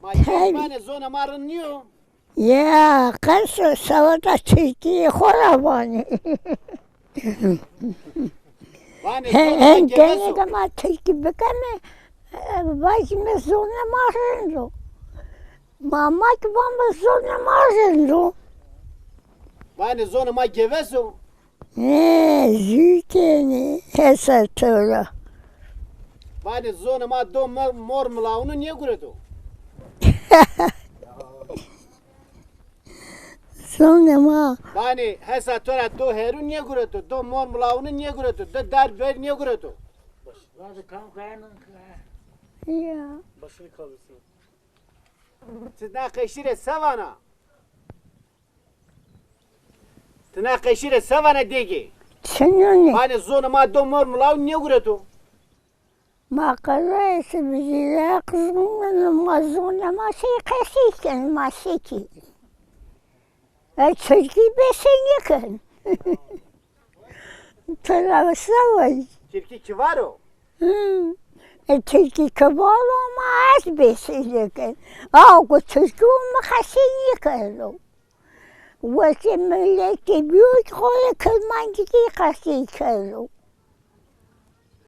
ما یه زون مارن نیو یا قصر سواد چیتی خورابانی هنگانی که ما چیتی بکنه باید زون مارن رو ماما که با زون مارن رو وانه زون ما گوزو نه زیده نه حسا طورا وانه زون ما دو مور ملاونو نیه گره تو زون ما وانه حسا طورا دو هرو نیه گره تو دو مور ملاونو نیه گره تو دو در بیر نیه گره تو واسه کام کنن یا başını kalırsın. Siz ne kışire savana? Tına kışire savana degi. چنونه Hani zonu ma do mor mulav niye gure tu? ما قرأت بزيادة قزمنا المظونة ما سيقاسيك ما سيكي أتسجي بسنيكن ترى سوي Kirki kivaro. أتسجي كبالو ما عاد بسنيكن قلت تسجي ما خسينيكن وتملك بيوت خلق المنطقي قاسيكن